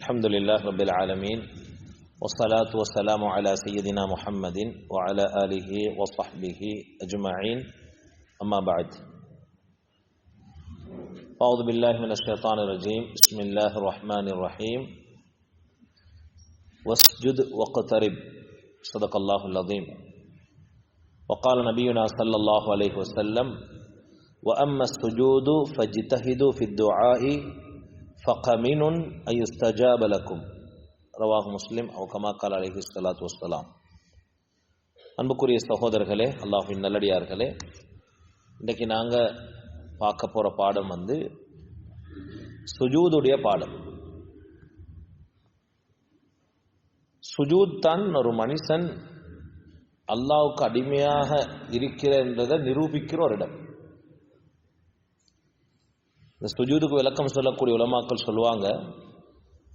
الحمد لله رب العالمين والصلاة والسلام على سيدنا محمد وعلى آله وصحبه أجمعين أما بعد أعوذ بالله من الشيطان الرجيم بسم الله الرحمن الرحيم واسجد واقترب صدق الله العظيم وقال نبينا صلى الله عليه وسلم وأما السجود فاجتهدوا في الدعاء فقمن أن يستجاب لكم ரவாஹ் முஸ்லிம் அவ் கமா கால் அலைஹி ஸலாத்து வஸ்ஸலாம். அன்புக்குரிய சகோதரர்களே, அல்லாஹ்வின் நல்லடியார்களே, இன்றைக்கு நாங்கள் பார்க்க போகிற பாடம் சுஜூதுடைய பாடம். சுஜூத் தான் ஒரு மனுஷன் அல்லாஹ்வுக்கு அடிமையாக இருக்கிறன்றதை நிரூபிக்கிற ஒரு இடம். இந்த சுஜூதுக்கு விளக்கம் சொல்லக்கூடிய உலமாக்கள் சொல்லுவாங்க,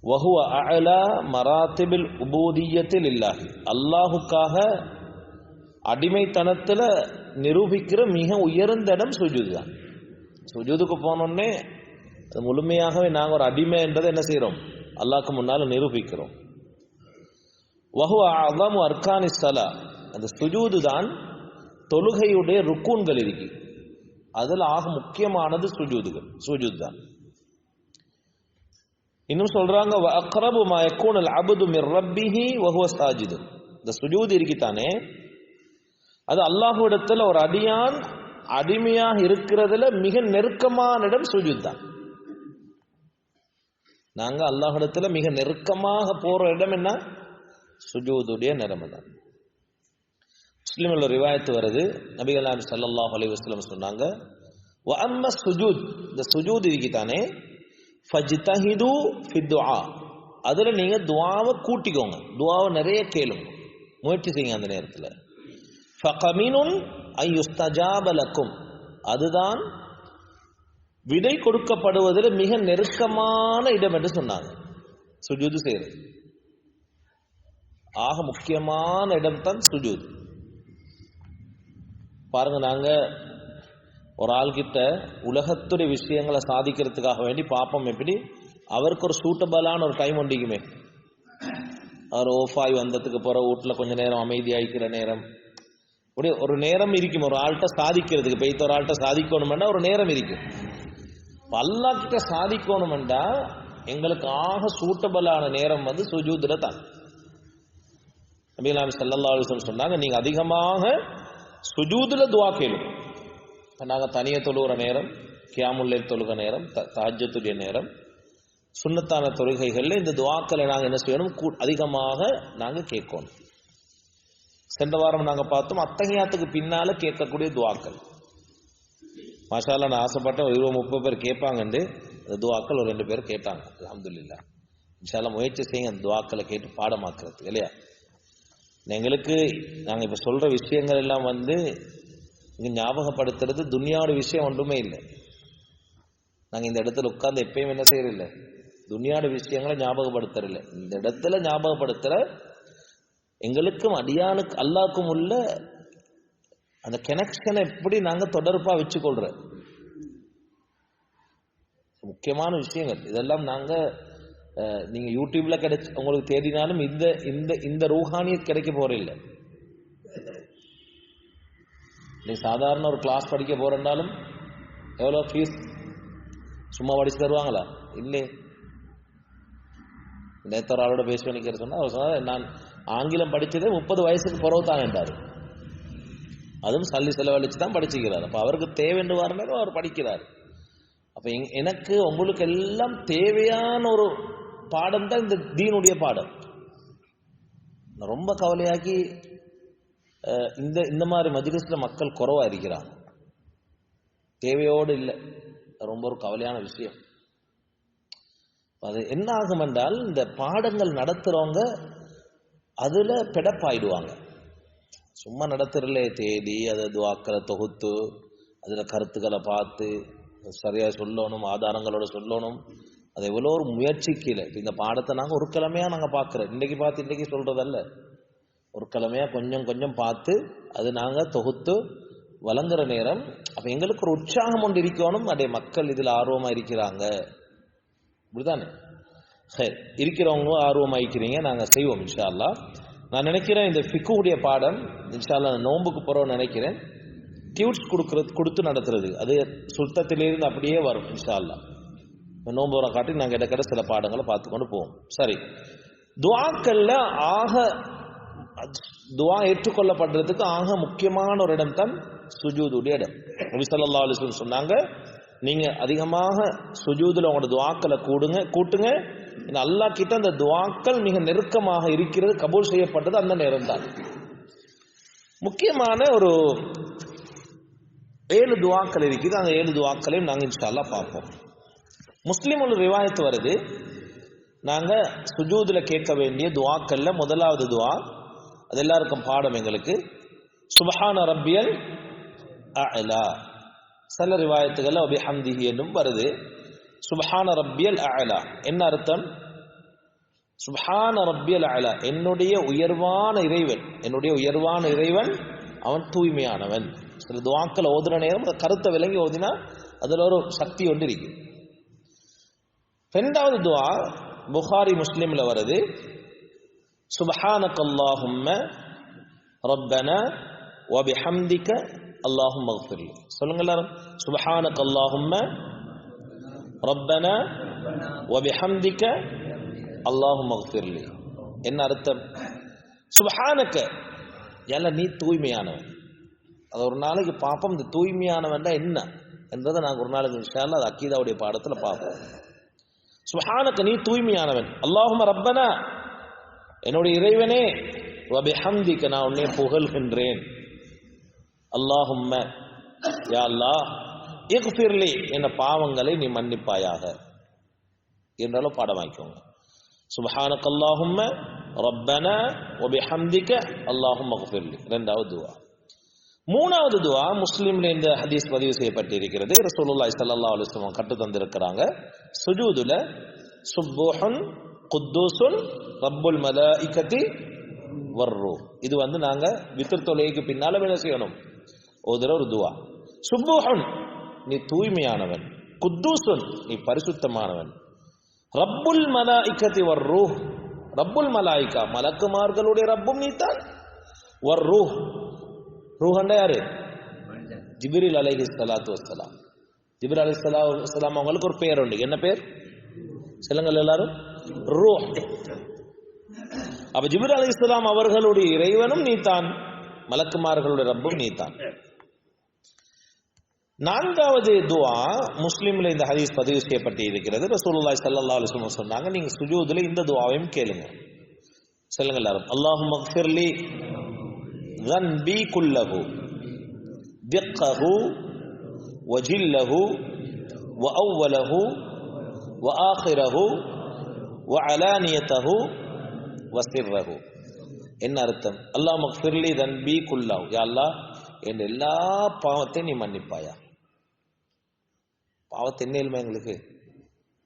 வஹுவ அஅலா மராத்திபில் உபூதிய்யத்தில் இல்லாஹி, அல்லாஹுக்காக அடிமைத்தனத்தில் நிரூபிக்கிற மிக உயர்ந்த இடம் சுஜூது தான். சுஜூதுக்கு போனோடனே அது முழுமையாகவே நாங்கள் ஒரு அடிமை என்றதை என்ன செய்கிறோம், அல்லாஹ்க்கு முன்னால் நிரூபிக்கிறோம். வஹுவ அஸமு அர்கானி ஸலா, அந்த சுஜூது தான் தொழுகையுடைய ருக்கூன்கள் இருக்கு, அதில் ஆக முக்கியமானது சுஜூது தான். இன்னும் சொல்றாங்க, வ அக்ரபு மா யகூனுல் அப்து மிர் ரப்பிஹி வ ஹுவ சாஜிது, இந்த சுஜூத் இருக்குதானே அது அல்லாஹ்விடத்தில் ஒரு அடியான் அடிமையாக இருக்கிறதுல மிக நெருக்கமான இடம் சுஜூத் தான். நாங்க அல்லாஹ்விடத்தில் மிக நெருக்கமாக போற இடம் என்ன, சுஜூதுடைய நிலைமை தான். முஸ்லிம்ல ஒரு ரிவாயத்து வருது, நபிகள் நாயகம் ஸல்லல்லாஹு அலைஹி வஸல்லம் சொன்னாங்க, வ அம்மா சுஜூத், இந்த சுஜூத் இருக்குதானே ஃபஜ்தஹிது ஃபி துஆ, அதுல நீங்க துஆவை கூட்டிக்கோங்க, துஆவை நிறைய கேளுங்க, முயற்சி செய்யுங்க அந்த நேரத்தில். ஃபகமினுன் அன் யுஸ்தஜாப லக்கும், அதுதான் விடை கொடுக்கப்படுவதில் மிக நெருக்கமான இடம் என்று சொன்னாங்க. சுஜூது செய்யறது ஆக முக்கியமான இடம் தான் சுஜூது. பாருங்க, நாங்க ஒரு ஆள்கிட்ட உலகத்துடைய விஷயங்களை சாதிக்கிறதுக்காக வேண்டி பார்ப்போம், எப்படி அவருக்கு ஒரு சூட்டபிளான ஒரு டைம் ஒண்டிக்குமே, அவர் ஓஃப் ஆகி வந்ததுக்கு போகிற வீட்டில் கொஞ்சம் நேரம் அமைதியாகிக்கிற நேரம், இப்படி ஒரு நேரம் இருக்கும். ஒரு ஆள்கிட்ட சாதிக்கிறதுக்கு பெய்த ஒரு ஆள்கிட்ட சாதிக்கணுமெண்டா ஒரு நேரம் இருக்கும். அல்லாஹ்கிட்ட சாதிக்கணுமெண்டா எங்களுக்கு ஆக சூட்டபிளான நேரம் சுஜூதுல தான். நபிகள் ஸல்லல்லாஹு அலைஹி வஸல்லம் சொன்னாங்க, நீங்க அதிகமாக சுஜூதுல துஆ கேளுங்க. நாங்கள் தனியாக தொழுகிற நேரம், கியாமுல் லைல் தொழுகிற நேரம், தஹஜ்ஜுடைய நேரம், சுன்னத்தான தொழுகைகளில் இந்த துஆக்களை நாங்கள் என்ன செய்யணும், அதிகமாக நாங்கள் கேட்கணும். சென்ற வாரம் நாங்கள் பார்த்தோம், அத்தஹியாத்துக்கு பின்னால கேட்கக்கூடிய துஆக்கள். மாஷா அல்லாஹ், நான் ஆசைப்பட்டேன் 20-30 பேர் கேட்பாங்கன்னு, அந்த துஆக்கள் ஒரு 2 பேர் கேட்டாங்க. அல்ஹம்துலில்லாஹ். இன்ஷா அல்லாஹ் முயற்சி செய்யுங்க அந்த துஆக்களை கேட்டு பாடமாக்குறதுக்கு, இல்லையா? எங்களுக்கு நாங்கள் இப்போ சொல்கிற விஷயங்கள் எல்லாம் இங்கே ஞாபகப்படுத்துறது துன்யாவோட விஷயம் ஒன்றுமே இல்லை. நாங்கள் இந்த இடத்துல உட்கார்ந்து எப்பயும் என்ன செய்யறதில்லை, துன்யாவோட விஷயங்களை ஞாபகப்படுத்துறதில்லை. இந்த இடத்துல ஞாபகப்படுத்துற எங்களுக்கும் அடியானுக்கு அல்லாஹ்க்கும் உள்ள அந்த கனெக்ஷனை எப்படி நாங்கள் தொடர்பாக வச்சுக்கொள்ற முக்கியமான விஷயங்கள் இதெல்லாம். நாங்கள் நீங்கள் யூடியூப்ல கிடைச்சி உங்களுக்கு தேடினாலும் இந்த இந்த இந்த ரூஹானியத் கிடைக்க போறதில்லை. நீ சாதாரண ஒரு கிளாஸ் படிக்க போறேன்னாலும் எவ்வளோ ஃபீஸ், சும்மா படிச்சு தருவாங்களா? இல்லை. நேற்று ஒரு ஆளோட பேசி பண்ணிக்கிற சொன்னா, அவர் சொன்னார், நான் ஆங்கிலம் படித்ததே 30 வயசுக்கு பிறகு தான் என்றார். அதுவும் சல்லி செலவழிச்சு தான் படிச்சுக்கிறார். அப்போ அவருக்கு தேவைன்னு வர நேரம் அவர் படிக்கிறார். அப்போ எனக்கு உங்களுக்கு எல்லாம் தேவையான ஒரு பாடம் தான் இந்த தீனுடைய பாடம். ரொம்ப கவலையாக்கி இந்த மாதிரி மஜ்லிஸ்ல மக்கள் குறைவா இருக்கிறாங்க, தேவையோடு இல்லை. ரொம்ப ஒரு கவலையான விஷயம். அது என்ன ஆகும் என்றால், இந்த பாடங்கள் நடத்துறவங்க அதுல பெடப்பாயிடுவாங்க. சும்மா நடத்துறதுல தேடி அதை துஆக்களை தொகுத்து அதுல கருத்துக்களை பார்த்து சரியா சொல்லணும், ஆதாரங்களோட சொல்லணும், அது எவ்வளோ ஒரு முயற்சிக்கல. இந்த பாடத்தை நாங்கள் ஒரு கிழமையா நாங்கள் பார்க்குறோம், இன்னைக்கு பார்த்து இன்னைக்கு சொல்றதல்ல, ஒரு கிழமையா கொஞ்சம் கொஞ்சம் பார்த்து அது நாங்கள் தொகுத்து வழங்குற நேரம். அப்ப எங்களுக்கு ஒரு உற்சாகம் ஒன்று இருக்கணும், அதே மக்கள் இதில் ஆர்வமா இருக்கிறாங்க, இப்படிதானே? சரி, இருக்கிறவங்க ஆர்வமாயிக்கிறீங்க, நாங்கள் செய்வோம் இன்ஷா அல்லாஹ். நான் நினைக்கிறேன் இந்த ஃபிக்குடைய பாடம் இன்ஷா அல்லாஹ் நோன்புக்கு போகிறோன்னு நினைக்கிறேன், டியூட்ஸ் கொடுத்து நடத்துறது அது சுத்தத்திலிருந்து அப்படியே வரும் இன்ஷா அல்லாஹ். நோன்பு வர காட்டி நாங்கள் இடக்கிட சில பாடங்களை பார்த்து கொண்டு போவோம். சரி, துஆக்கள்ல துஆ ஏற்றுக்கொள்ளப்படுறதுக்கு ஆக முக்கியமான ஒரு இடம் தான் சுஜூதுடைய இடம். நபி ஸல்லல்லாஹு அலைஹி வஸல்லம் சொன்னாங்க, நீங்க அதிகமாக சுஜூதுல உங்களோட துஆக்களை கூட்டுங்க. அல்லாஹ் கிட்ட அந்த துஆக்கள் மிக நெருக்கமாக இருக்கிறது, கபூல் செய்யப்பட்டது அந்த நேரம் தான். முக்கியமான ஒரு 7 துஆக்கள் இருக்குது. அந்த 7 துஆக்களையும் நாங்கள் இன்ஷா அல்லாஹ் பார்ப்போம். முஸ்லிம் ஒரு ரிவாயத்து வருது, நாங்க சுஜூதுல கேட்க வேண்டிய துஆக்கள்ல முதலாவது துஆ, அது எல்லாருக்கும் பாடம் எங்களுக்கு, சுப்ஹான ரப்பியல் அஅலா. சில ரிவாயத்துகள்ல வபிஹம்திஹி என்றும் வருது. சுப்ஹான ரப்பியல் அஅலா என்ன அர்த்தம்? சுப்ஹான ரப்பியல் அஅலா, என்னுடைய உயர்வான இறைவன் அவன் தூய்மையானவன். சில துஆக்கள் ஓதுற நேரம் அந்த கருத்தை விளங்கி ஓதினா அதுல ஒரு சக்தி ஒன்று இருக்கு. இரண்டாவது துஆ புகாரி முஸ்லிம்ல வருது, சுப்ஹானக அல்லாஹும்ம ரப்பனா வ பிஹம்திக அல்லாஹும்ம இக்ஃபிர்லி. சொல்லுங்க எல்லாரும், சுப்ஹானக அல்லாஹும்ம ரப்பனா வ பிஹம்திக அல்லாஹும்ம இக்ஃபிர்லி. என்ன அர்த்தம்? சுப்ஹானக, யல்ல நீ தூய்மையானவன். அது ஒரு நாளைக்கு பார்ப்போம், இந்த தூய்மையானவன் என்ன என்றதை நாங்கள் ஒரு நாளைக்கு இன்ஷா அல்லாஹ் அது அக்கீதாவுடைய பாடத்துல பார்ப்போம். சுப்ஹானக நீ தூய்மையானவன், அல்லாஹும்ம ரப்பனா என்னுடைய இறைவனே, வ பிஹம்திக நான் உன்னை புகழ்கின்றேன், அல்லாஹும்ம யா அல்லாஹ் இக்ஃபிர்லி என்ற பாவங்களை நீ மன்னிப்பாயாக என்றாலும் பாடம் வாங்கிக்கோங்க. சுப்ஹானக அல்லாஹும்ம ரப்பனா வ பிஹம்திக அல்லாஹும்ம இக்ஃபிர்லி இரண்டாவது துஆ. மூணாவது துஆ முஸ்லிம்ல இந்த ஹதீஸ் பதிவு செய்யப்பட்டிருக்கிறது. ரசூலுல்லாஹி ஸல்லல்லாஹு அலைஹி வஸல்லம் கற்று தந்திருக்கிறாங்க, சுஜூதுல சுப்ஹுன் குத்தூசுன் ரப்புல் மலாயிகத்தி வர்ரூஹ். இது நாங்க வித்ர் தொழுகைக்கு பின்னால என்ன செய்யணும்? ஓதுற ஒரு துஆ. சுப்ஹுன் நீ தூய்மையானவன், குத்தூசுன் நீ பரிசுத்தமானவன், ரப்புல் மலாயிகத்தி வர்ரூஹ் ரப்புல் மலாயிகா மலக்குமார்களுடைய ரப்பும் நீதான், வர்ரூஹ் ரூஹண்டா யாரு? ஜிப்ரீல் அலைஹிஸ்ஸலாத்து வஸ்ஸலாம். ஜிப்ரீல் அலைஹிஸ்ஸலாத்து வஸ்ஸலாம் அவங்களுக்கு ஒரு பேர் உண்டு. என்ன பேர் சொல்லுங்க எல்லாரும்? ரூஹ். அப்ப ஜிப்ரீல் அலைஹிஸ்ஸலாம் அவர்களுடைய இறைவனும் நீதான், மலக்குமார்களுடைய ரப்பும் நீதான். நான்காவது துஆ முஸ்லிம்ல இந்த ஹதீஸ் பதிவு செய்யப்பட்டு இருக்கிறது. ரசூலுல்லாஹி ஸல்லல்லாஹு அலைஹி வஸல்லம் சொன்னாங்க, நீங்க சுஜூதுல இந்த துஆவையும் கேளுங்க. சொல்லுங்க எல்லாரும், அல்லாஹும்ம இக்ஃபிர்லி ذنبي كله دقه وجله وأوله وآخره وعلانيته وسره. என்ன அர்த்தம்? அல்லாஹ் மக்ஃபிர்லி தன்பி குல்லஹு, யா அல்லாஹ் என் எல்லா பாவத்தையும் நீ மன்னிப்பாயா. பாவத்தை என்ன இல்லைமா எங்களுக்கு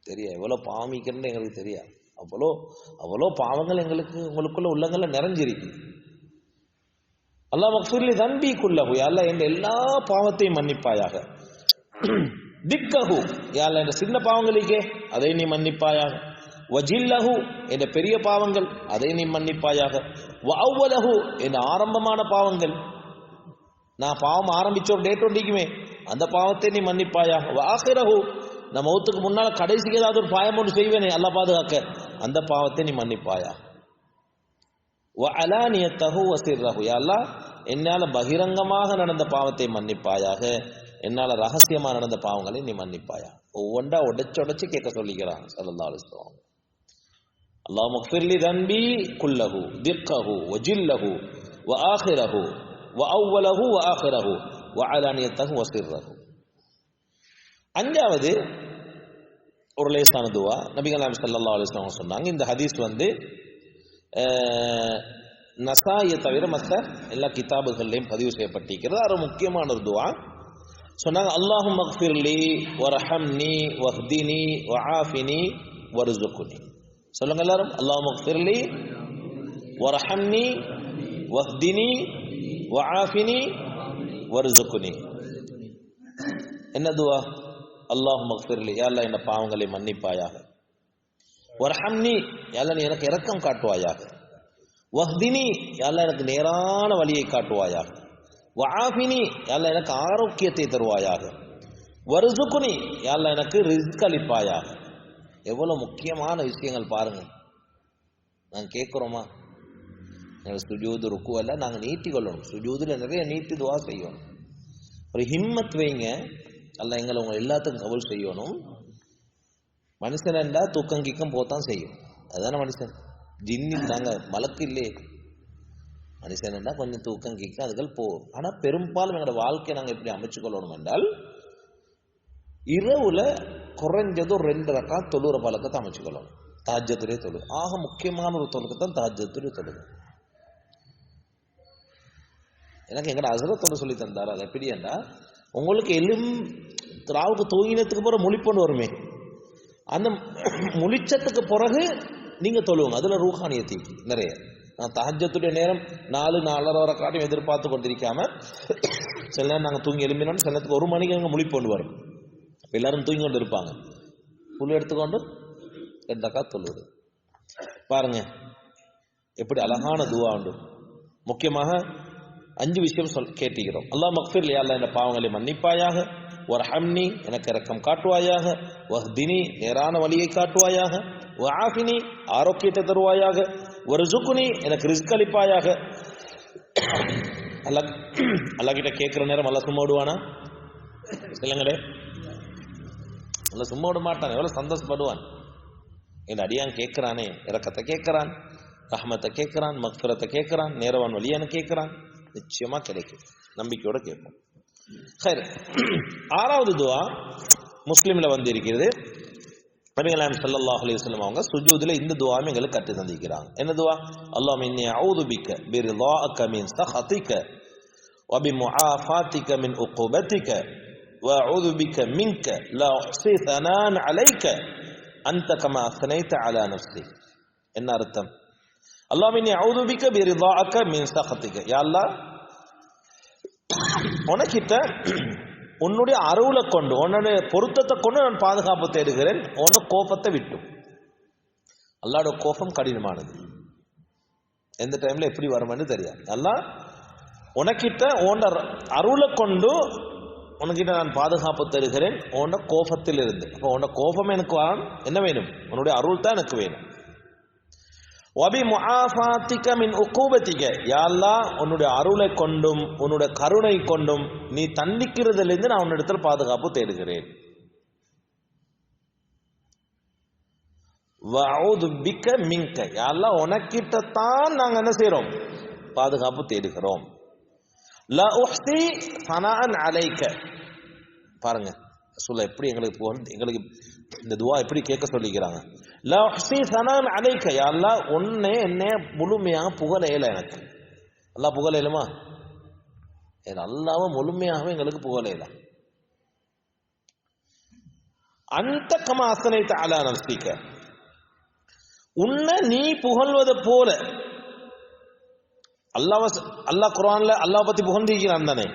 தெரியாது, எவ்வளவு பாவமிக்கிறன்னு எங்களுக்கு தெரியாது. அவ்வளோ பாவங்கள் எங்களுக்கு உங்களுக்குள்ள உள்ளங்கள்ல நிறைஞ்சிருக்கு. அல்லாஹ் மக்ஃபிர்லி தன்பி குல்லஹு, யா அல்லாஹ் என் எல்லா பாவத்தையும் மன்னிப்பாயாக. திக்கஹு, யா அல்லாஹ் என் சின்ன பாவங்களுக்கே அதை நீ மன்னிப்பாயாக. வஜில்லஹு என் பெரிய பாவங்கள் அதை நீ மன்னிப்பாயாக. வஅவ்வலஹு என் ஆரம்பமான பாவங்கள், நான் பாவம் ஆரம்பிச்ச ஒரு டேட் ஒண்டிக்குமே அந்த பாவத்தை நீ மன்னிப்பாயாக. வஆகிரஹு நான் மௌத்துக்கு முன்னால கடைசிக்கு ஏதாவது ஒரு பாவம் ஒன்று செய்வேனே அல்லாஹ் பாதுகாக்க, அந்த பாவத்தை நீ மன்னிப்பாயா. வஅலானியத்தஹு வசிர்ரஹு, யா அல்லாஹ் என்னால பகிரங்கமாக நடந்த பாவத்தை மன்னிப்பாயாக, என்னால ரகசியமா நடந்த பாவங்களை நீ மன்னிப்பாயா. ஒவ்வொன்றா உடைச்சு கேட்க சொல்லிக்கிறான் ஸல்லல்லாஹு அலைஹி வஸல்லம். அல்லாஹ் மக்ஃபிர்லி தன்பி குல்லஹு திக்கஹு வஜில்லஹு வஆகிரஹு வஅவ்வலஹு வஆகிரஹு வஅலானியத்தஹு வசிர்ரஹு. அஞ்சாவது ஒரு லேசான துஆ நபிகள் நாயகம் ஸல்லல்லாஹு அலைஹி வஸல்லம் சொன்னாங்க. இந்த ஹதீஸ் நசாயை தவிர மற்ற எல்லா கிதாபுகள்லையும் பதிவு செய்யப்பட்டிருக்கிறது. அது முக்கியமான ஒரு துஆ. சொன்னாங்க, அல்லாஹும்ம இக்ஃபிர்லி வர்ஹம்னி வஹ்தினி வஆஃபினி வர்ஸுக்னி. சொல்லுங்க எல்லாரும், அல்லாஹும்ம இக்ஃபிர்லி வர்ஹம்னி வஹ்தினி வஆஃபினி வர்ஸுக்னி. என்ன துஆ? அல்லாஹும்ம இக்ஃபிர்லி, யா அல்லாஹ் என் பாவங்களை மன்னிப்பாயாக. வர்ஹம்னி யா அல்லாஹ் நீ எனக்கு இரக்கம் காட்டுவாயாக, வஹ்தினி யா அல்லாஹ் எனக்கு நேரான வழியை காட்டுவாயாக, வஆஃபினி யா அல்லாஹ் எனக்கு ஆரோக்கியத்தை தருவாயாக, வர்சுக்னி யா அல்லாஹ் எனக்கு ரிஸ்க் அளிப்பாயாக. எவ்வளவு முக்கியமான விஷயங்கள் பாருங்க. நாங்கள் கேட்குறோமா? சுஜூது ருக்கு எல்லாம் நாங்கள் நீட்டி கொள்ளணும். சுஜூதுல நிறைய நீட்டி துவா செய்யணும். ஒரு ஹிம்மத் வைங்க. அல்ல எங்களை உங்களை எல்லாத்துக்கும் கபூல் செய்யணும். மனுஷன் என்றா தூக்கம் கிக்கம் போத்தான் செய்யும். அதுதானே மனுஷன். ஜின்னி நாங்கள் மலக்கு இல்லையே. மனுஷன் என்றா கொஞ்சம் தூக்கம் கிக்கம் அதுகள் போகும். ஆனால் பெரும்பாலும் எங்களோட வாழ்க்கையை நாங்கள் எப்படி அமைச்சு கொள்ளணும் என்றால், இரவுல குறைஞ்சது ஒரு 2 ரக்காத் தொழுற பழக்கத்தை அமைச்சு கொள்ளணும். தஹஜ்ஜுடைய தொழு ஆக முக்கியமான ஒரு தொழுகைத்தான் தஹஜ்ஜுடைய தொழுகை. எனக்கு எங்கட ஹஸ்ரத் சொல்லி தந்தார். அது எப்படி என்றா, உங்களுக்கு ராவுக்கு தூங்கினத்துக்கு பிறகு முழிப்பொண்டு வருமே, அந்த முழிச்சத்துக்கு பிறகு நீங்க தொழுவுங்க. அதுல ரூஹானியத்தி நிறைய. நான் தஹஜ்ஜுடைய நேரம் 4-4:30 வரை காட்டும் எதிர்பார்த்து கொண்டிருக்காம, சில நேரம் நாங்கள் தூங்கி எழுப்பினோம், சில நேரத்துக்கு 1 மணிக்கு அங்கே முழிப்பொண்டு வரும். எல்லாரும் தூங்கி கொண்டு இருப்பாங்க. புல் எடுத்துக்கொண்டு 2 ரக்காத் தொழுவது. பாருங்க எப்படி அழகான துவா உண்டு. முக்கியமாக 5 விஷயம் கேட்டுக்கிறோம். அல்லாஹ் மக்ஃபிர் யா அல்லாஹ் என்ற பாவங்களை மன்னிப்பாயாக, வர்ஹம்னி எனக்கு இரக்கம் காட்டுவாயாக, வஹ்தினி நேரான வழியை காட்டுவாயாக, வஆஃபினி ஆரோக்கியத்தை தருவாயாக, வர்சுக்னி எனக்கு ரிஸ்க் அளிப்பாயாக. அல்லாஹ் கிட்ட கேட்கிற நேரம் அல்லாஹ் சும்மா விடுவானா? இல்லைங்களே, அல்லாஹ் சும்மா விட மாட்டான். எவ்வளவு சந்தோஷப்படுவான். என் அடியான் கேட்கிறானே, இரக்கத்தை கேட்கிறான், ரஹ்மத்தை கேட்கிறான், மக்ஃபிரத்தை கேட்கிறான், நேரவான் வழியான கேட்கிறான். நிச்சயமா கிடைக்கும். நம்பிக்கையோட கேட்போம். சரி, 6வது துவா முஸ்லிம்ல வந்து இருக்கிறது. நபிகள் ஸல்லல்லாஹு அலைஹி வஸல்லம் அவங்க சுஜூதுல இந்த துவாவை எங்களுக்கு கற்று தந்திருக்கிறாங்க. என்ன துவா? அல்லாஹும்ம இன்னி அஊது பிக பிரிதாஅக மின் சஹதிக வ பிமுஆஃபாதிக மின் உகூபதிக வ அஊது பிக மின்க லா உஹ்ஸி ஸனான் அலைக அன்த கமா அஸ்னைத அலா நஃப்ஸி. என்ன அர்த்தம்? அல்லாஹும்ம இன்னி அஊது பிக பிரிதாஅக மின் சஹதிக. யா அல்லாஹ், உனக்கிட்ட உன்னுடைய அருளை கொண்டு, உன்னுடைய பொருத்தத்தை கொண்டு நான் பாதுகாப்பு தேடுகிறேன் உன்னோட கோபத்தை விட்டு. அல்லாஹ்வுடைய கோபம் கடினமானது. எந்த டைம்ல எப்படி வரும்னு தெரியாது. அல்லாஹ் உனக்கிட்ட உன்னோட அருளை கொண்டு உனக்கிட்ட நான் பாதுகாப்பு தருகிறேன் உன்னோட கோபத்தில் இருந்து. அப்போ உன்னோட கோபம் எனக்கு என்ன வேணும்? உன்னுடைய அருள் தான் எனக்கு வேணும். வபி முஆஃபாதிக மின் உகூபதிக. யா அல்லாஹ், உன்னுடைய அருளை கொண்டும் உன்னுடைய கருணை கொண்டும் நீ தண்டிக்கிறதிலிருந்து நான் உன்னிடத்தில் பாதுகாப்பு தேடுகிறேன். வஅஊது பிக மின்க. யா அல்லாஹ், உனக்கிட்டத்தான் நாங்க என்ன செய்றோம்? பாதுகாப்பு தேடுகிறோம். லா உஹ்ஸி ஸனாஅன் அலைக. பாருங்க சொல்ல எப்படி எங்களுக்கு இந்த துவா எப்படி கேட்க சொல்லிக்கிறாங்க. லா உஹ்ஸி ஸனாஅன் அலைக. யா அல்லாஹ், உன்னை என்னை முழுமையாக புகழையில எனக்கு. அல்லாஹ் புகழையிலுமா? அல்லாஹ்வை முழுமையாகவே எங்களுக்கு புகழையில. அன்த கமா அஸ்னைத அலா நஃப்ஸிக. உன்னை நீ புகழ்வது போல. அல்லாஹ் குர்ஆன்ல அல்லாஹ் பத்தி புகழ்ந்திருக்கிறான் தானே.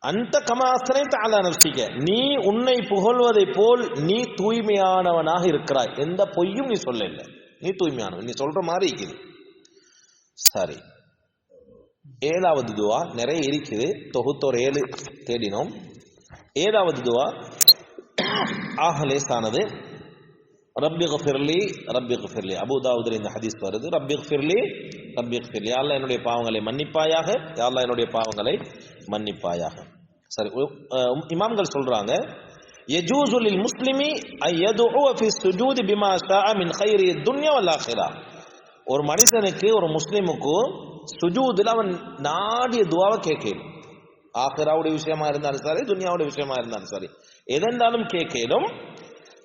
அந்த கமா அஸ்னைத அலா நஃப்ஸிக. நீ உன்னை புகழ்வதை போல் நீ தூய்மையானவனாக இருக்கிறாய். எந்த பொய்யும் நீ சொல்ல இல்லை. நீ தூய்மையானவன். நீ சொல்ற மாதிரி இருக்குது. சரி, 7வது துவா நிறைய இருக்குது. தொகுத்தோர் 7 தேடினோம். 7வது துவா ஆக லேசானது. ரப்பி ஃபிர்லி ரப்பி ஃபிர்லி. அபூ தாவூதுல இந்த ஹதீஸ் வருது. ரப்பி ஃபிர்லி ரப்பி ஃபிர்லி. யா அல்லாஹ், என்னுடைய பாவங்களை மன்னிப்பாயாக. யா அல்லாஹ், என்னுடைய பாவங்களை மன்னிப்பாயாக. சரி, இமாம்கள் சொல்றாங்க, யஜூஸு லில் முஸ்லிமி அன் யதுஉ ஃபி ஸுஜூதி பிமா ஷாஅ மின் கைரி துன்யா வல் ஆখিরা. ஒரு மனிதனுக்கு, ஒரு முஸ்லிமுக்கு சுஜூதுல அவன் நாடிய துஆவை கேட்கணும். ஆখিরাவுடைய விஷயமா இருந்தாலும் சரி, துன்யாவுடைய விஷயமா இருந்தாலும் சரி, எதென்றாலும் கேட்கணும்.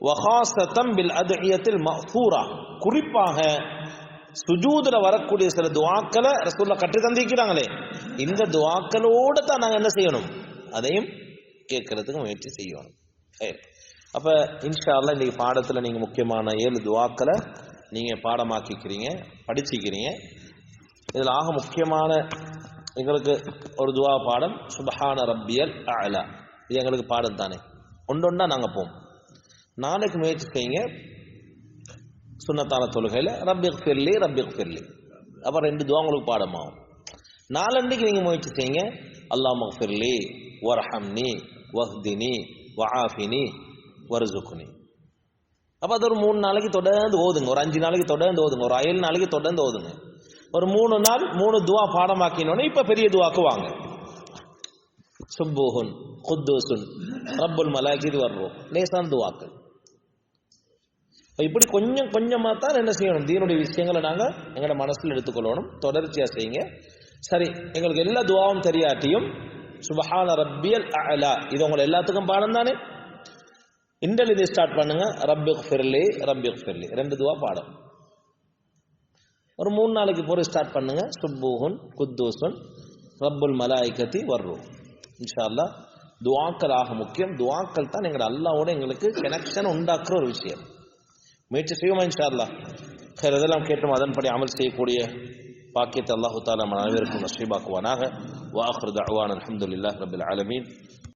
வஹாஸதன் பில் அத்இயத்தில் மஃபூரா. குறிப்பாக சுஜூதுல வரக்கூடிய சில துஆக்களை ரசூலுல்லாஹ் கற்று தந்திருக்கிறாங்களே, இந்த துஆக்களோட தான் நாங்க என்ன செய்யணும்? அதையும் கேட்கறதுக்கு முயற்சி செய்யணும். அப்ப இன்ஷா அல்லாஹ் இன்னைக்கு பாடத்துல நீங்க முக்கியமான 7 துஆக்களை நீங்க பாடமாக்கிக்கிறீங்க, படிச்சுக்கிறீங்க. இதுல ஆக முக்கியமான எங்களுக்கு ஒரு துஆ பாடம் சுப்ஹான ரப்பியல் அலா. இது எங்களுக்கு பாடம் தானே. ஒன்றொன்னா நாங்க போவோம். நாளைக்கு முயற்சி செய்யுங்க சுன்னத்தான தொழுகையில் ரப்பிக்ஃபிர்லி ரப்பிக்ஃபிர்லி. அப்போ 2 துவா உங்களுக்கு பாடமாகும். நாளன்னைக்கு நீங்கள் முயற்சி செய்யுங்க அல்லாஹ்மக்ஃபிர்லி வர்ஹம்னி வஹ்தினி வஆஃபினி வர்சுக்னி. அப்போ அது ஒரு 3 நாளைக்கு தொடர்ந்து ஓதுங்க, ஒரு 5 நாளைக்கு தொடர்ந்து ஓதுங்க, ஒரு 7 நாளைக்கு தொடர்ந்து ஓதுங்க. ஒரு 3 நாள் 3 துவா பாடமாக்கினோடனே இப்போ பெரிய துவாக்கு வாங்க. சுப்பூஹுன் குத்தூசுன் ரப்புல் மலாயிகத்தி வர்ரூஹ், லேசான துவாக்கள். இப்படி கொஞ்சம் கொஞ்சமாக தான் என்ன செய்யணும், தீனுடைய விஷயங்களை நாங்கள் எங்களோட மனசில் எடுத்துக்கொள்ளணும். தொடர்ச்சியாக செய்யுங்க. சரி, எங்களுக்கு எல்லா துவாவும் தெரியாட்டியும் சுப்ஹான ரப்பியல் அலா இது உங்களை எல்லாத்துக்கும் பாடம் தானே. இண்டல் இது ஸ்டார்ட் பண்ணுங்க, ரப்பிக்ஃபிர்லி ரப்பிக்ஃபிர்லி 2 துவா பாடம். ஒரு 3 நாளைக்கு பொறு ஸ்டார்ட் பண்ணுங்க, சுப்பூஹுன் குத்தூசுன் ரப்புல் மலாயிகத்தி வர்ரூஹ். இன்ஷா அல்லாஹ் துவாக்கள் ஆக முக்கியம். துவாக்கள் தான் எங்களோட அல்லாஹ்வோட எங்களுக்கு கனெக்ஷன் உண்டாக்குற ஒரு விஷயம். முயற்சி செய்வோமா இன்ஷா அல்லாஹ். இதெல்லாம் கேட்டும் அதன்படி அமல் செய்யக்கூடிய பாக்கியத்தை அல்லாஹு தஆலா நம் அனைவருக்கும் நசீபாக்குவானாக. வ ஆகிரு தஅவானா அல்ஹம்துலில்லாஹி ரப்பில் ஆலமீன்.